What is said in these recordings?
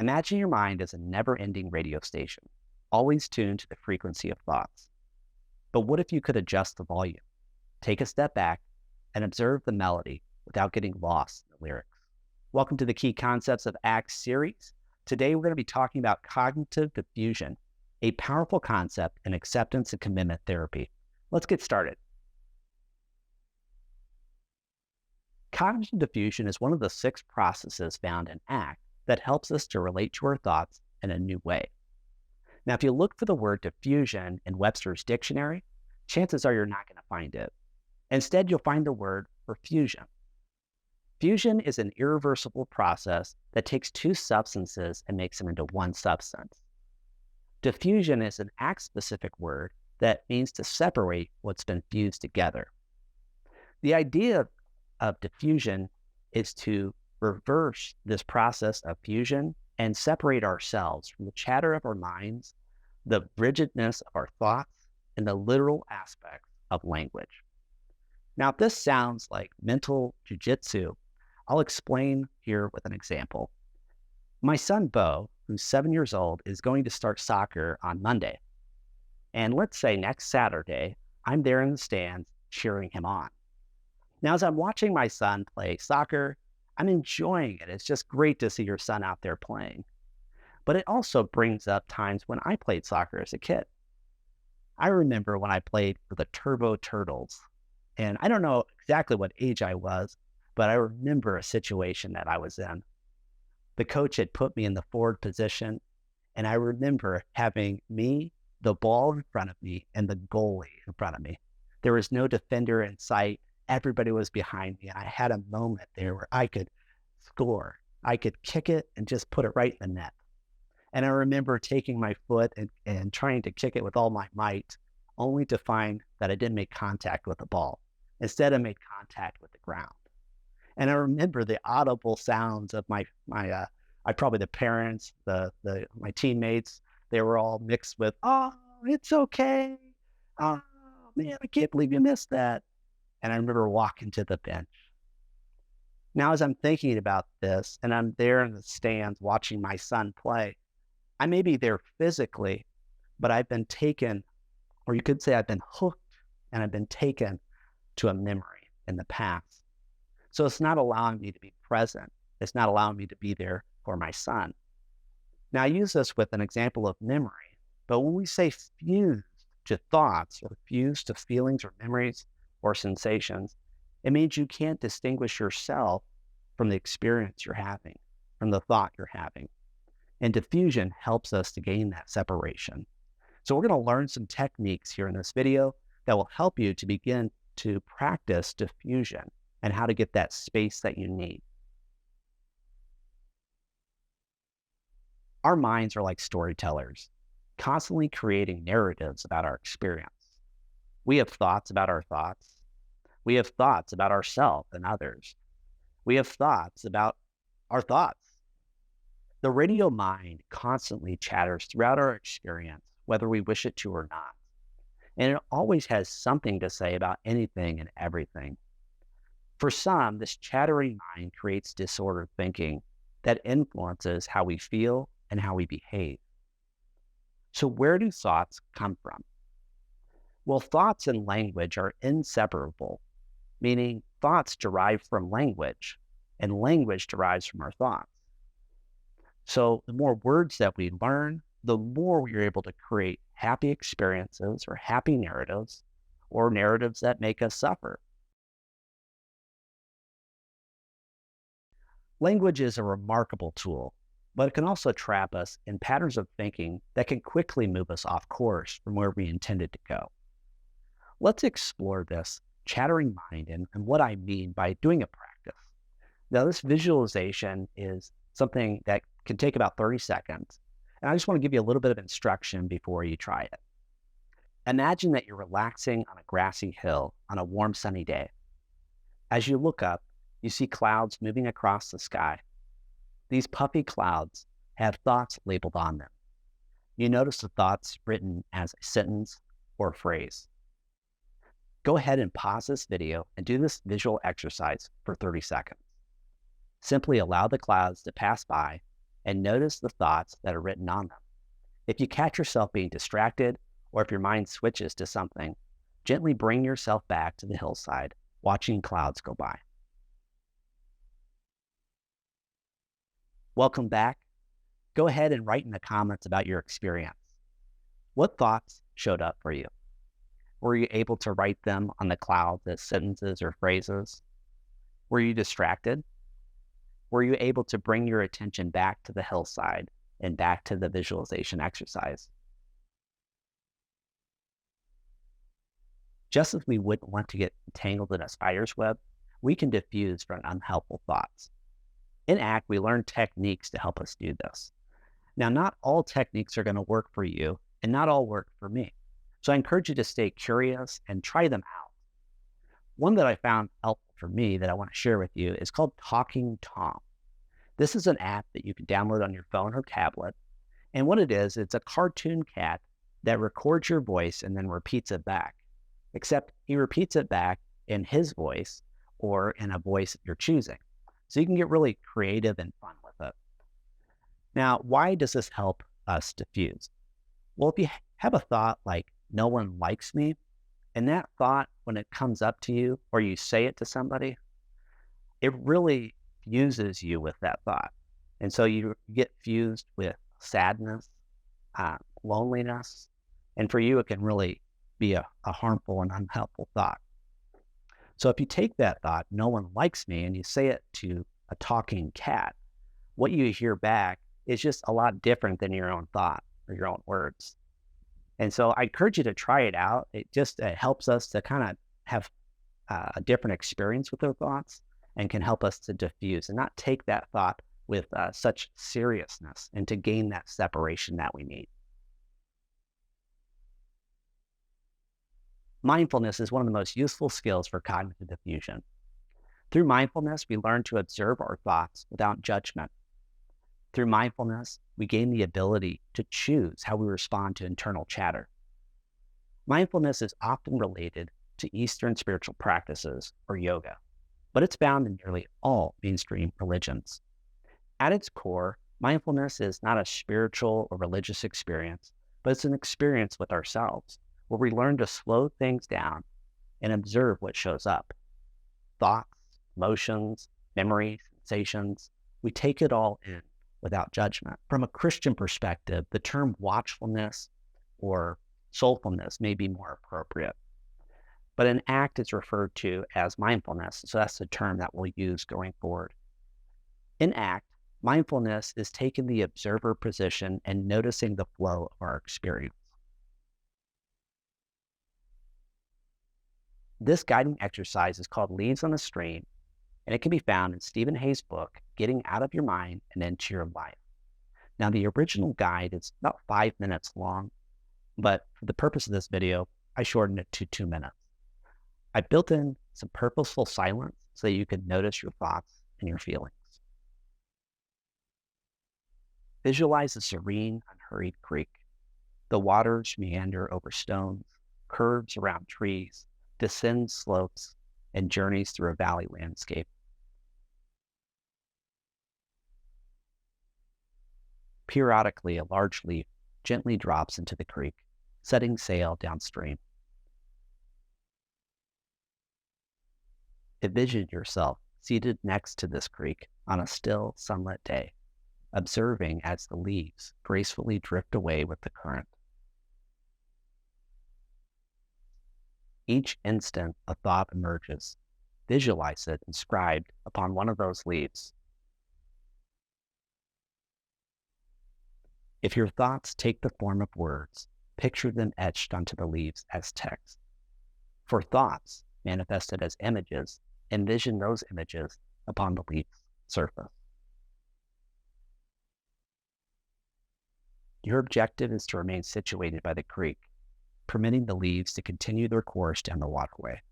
Imagine your mind as a never-ending radio station, always tuned to the frequency of thoughts. But what if you could adjust the volume, take a step back, and observe the melody without getting lost in the lyrics? Welcome to the Key Concepts of ACT series. Today, we're going to be talking about cognitive diffusion, a powerful concept in acceptance and commitment therapy. Let's get started. Cognitive diffusion is one of the 6 processes found in ACT that helps us to relate to our thoughts in a new way. Now, if you look for the word diffusion in Webster's dictionary, chances are you're not going to find it. Instead, you'll find the word for fusion. Fusion is an irreversible process that takes 2 substances and makes them into one substance. Diffusion is an ACT-specific word that means to separate what's been fused together. The idea of diffusion is to reverse this process of fusion and separate ourselves from the chatter of our minds, the rigidness of our thoughts, and the literal aspects of language. Now, if this sounds like mental jujitsu, I'll explain here with an example. My son, Bo, who's 7 years old, is going to start soccer on Monday. And let's say next Saturday, I'm there in the stands cheering him on. Now, as I'm watching my son play soccer, I'm enjoying it. It's just great to see your son out there playing. But it also brings up times when I played soccer as a kid. I remember when I played for the Turbo Turtles. And I don't know exactly what age I was, but I remember a situation that I was in. The coach had put me in the forward position, and I remember having me, the ball in front of me, and the goalie in front of me. There was no defender in sight. Everybody was behind me, and I had a moment there where I could score. I could kick it and just put it right in the net. And I remember taking my foot and trying to kick it with all my might, only to find that I didn't make contact with the ball. Instead, I made contact with the ground. And I remember the audible sounds of my probably the parents, my teammates. They were all mixed with, "Oh, it's okay. Oh man, I can't believe you missed that." And I remember walking to the bench. Now, as I'm thinking about this, and I'm there in the stands watching my son play, I may be there physically, but I've been taken, or you could say I've been hooked, and I've been taken to a memory in the past. So it's not allowing me to be present. It's not allowing me to be there for my son. Now, I use this with an example of memory, but when we say fused to thoughts or fused to feelings or memories or sensations, it means you can't distinguish yourself from the experience you're having, from the thought you're having. And diffusion helps us to gain that separation. So we're going to learn some techniques here in this video that will help you to begin to practice diffusion and how to get that space that you need. Our minds are like storytellers, constantly creating narratives about our experience. We have thoughts about our thoughts. We have thoughts about ourselves and others. We have thoughts about our thoughts. The radio mind constantly chatters throughout our experience, whether we wish it to or not. And it always has something to say about anything and everything. For some, this chattering mind creates disordered thinking that influences how we feel and how we behave. So where do thoughts come from? Well, thoughts and language are inseparable, meaning thoughts derive from language, and language derives from our thoughts. So the more words that we learn, the more we are able to create happy experiences or happy narratives, or narratives that make us suffer. Language is a remarkable tool, but it can also trap us in patterns of thinking that can quickly move us off course from where we intended to go. Let's explore this chattering mind and what I mean by doing a practice. Now, this visualization is something that can take about 30 seconds. And I just want to give you a little bit of instruction before you try it. Imagine that you're relaxing on a grassy hill on a warm, sunny day. As you look up, you see clouds moving across the sky. These puffy clouds have thoughts labeled on them. You notice the thoughts written as a sentence or a phrase. Go ahead and pause this video and do this visual exercise for 30 seconds. Simply allow the clouds to pass by and notice the thoughts that are written on them. If you catch yourself being distracted, or if your mind switches to something, gently bring yourself back to the hillside, watching clouds go by. Welcome back. Go ahead and write in the comments about your experience. What thoughts showed up for you? Were you able to write them on the clouds as sentences or phrases? Were you distracted? Were you able to bring your attention back to the hillside and back to the visualization exercise? Just as we wouldn't want to get entangled in a spider's web, we can diffuse from unhelpful thoughts. In ACT, we learn techniques to help us do this. Now, not all techniques are going to work for you, and not all work for me. So I encourage you to stay curious and try them out. One that I found helpful for me that I want to share with you is called Talking Tom. This is an app that you can download on your phone or tablet. And what it is, it's a cartoon cat that records your voice and then repeats it back. Except he repeats it back in his voice or in a voice you're choosing. So you can get really creative and fun with it. Now, why does this help us diffuse? Well, if you have a thought like, no one likes me, and that thought, when it comes up to you or you say it to somebody, it really fuses you with that thought. And so you get fused with sadness, loneliness, and for you, it can really be a harmful and unhelpful thought. So if you take that thought, no one likes me, and you say it to a talking cat, what you hear back is just a lot different than your own thought or your own words. And so I encourage you to try it out. It just helps us to kind of have a different experience with our thoughts and can help us to diffuse and not take that thought with such seriousness and to gain that separation that we need. Mindfulness is one of the most useful skills for cognitive diffusion. Through mindfulness, we learn to observe our thoughts without judgment. Through mindfulness, we gain the ability to choose how we respond to internal chatter. Mindfulness is often related to Eastern spiritual practices or yoga, but it's found in nearly all mainstream religions. At its core, mindfulness is not a spiritual or religious experience, but it's an experience with ourselves, where we learn to slow things down and observe what shows up. Thoughts, emotions, memories, sensations, we take it all in without judgment. From a Christian perspective, the term watchfulness or soulfulness may be more appropriate. But in ACT, it's referred to as mindfulness, so that's the term that we'll use going forward. In ACT, mindfulness is taking the observer position and noticing the flow of our experience. This guiding exercise is called Leaves on the Stream, and it can be found in Stephen Hayes' book, Getting Out of Your Mind and Into Your Life. Now, the original guide is about 5 minutes long, but for the purpose of this video, I shortened it to 2 minutes. I built in some purposeful silence so that you could notice your thoughts and your feelings. Visualize a serene, unhurried creek. The waters meander over stones, curves around trees, descends slopes, and journeys through a valley landscape. Periodically, a large leaf gently drops into the creek, setting sail downstream. Envision yourself seated next to this creek on a still, sunlit day, observing as the leaves gracefully drift away with the current. Each instant, a thought emerges. Visualize it inscribed upon one of those leaves. If your thoughts take the form of words, picture them etched onto the leaves as text. For thoughts manifested as images, envision those images upon the leaf's surface. Your objective is to remain situated by the creek, permitting the leaves to continue their course down the waterway.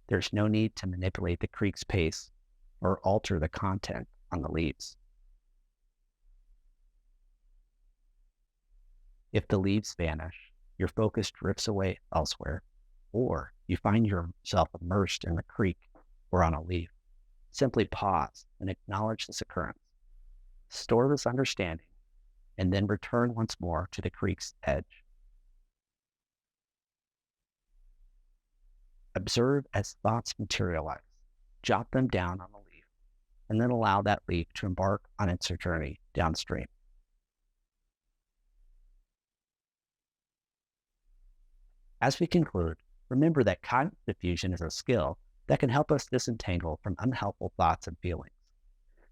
There's no need to manipulate the creek's pace or alter the content on the leaves. If the leaves vanish, your focus drifts away elsewhere, or you find yourself immersed in the creek or on a leaf. Simply pause and acknowledge this occurrence. Store this understanding, and then return once more to the creek's edge. Observe as thoughts materialize. Jot them down on a leaf, and then allow that leaf to embark on its journey downstream. As we conclude, remember that cognitive diffusion is a skill that can help us disentangle from unhelpful thoughts and feelings.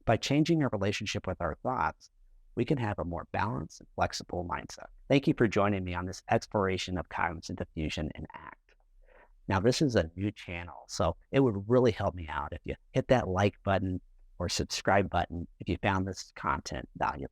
By changing our relationship with our thoughts, we can have a more balanced and flexible mindset. Thank you for joining me on this exploration of cognitive diffusion in ACT. Now, this is a new channel, so it would really help me out if you hit that like button or subscribe button if you found this content valuable.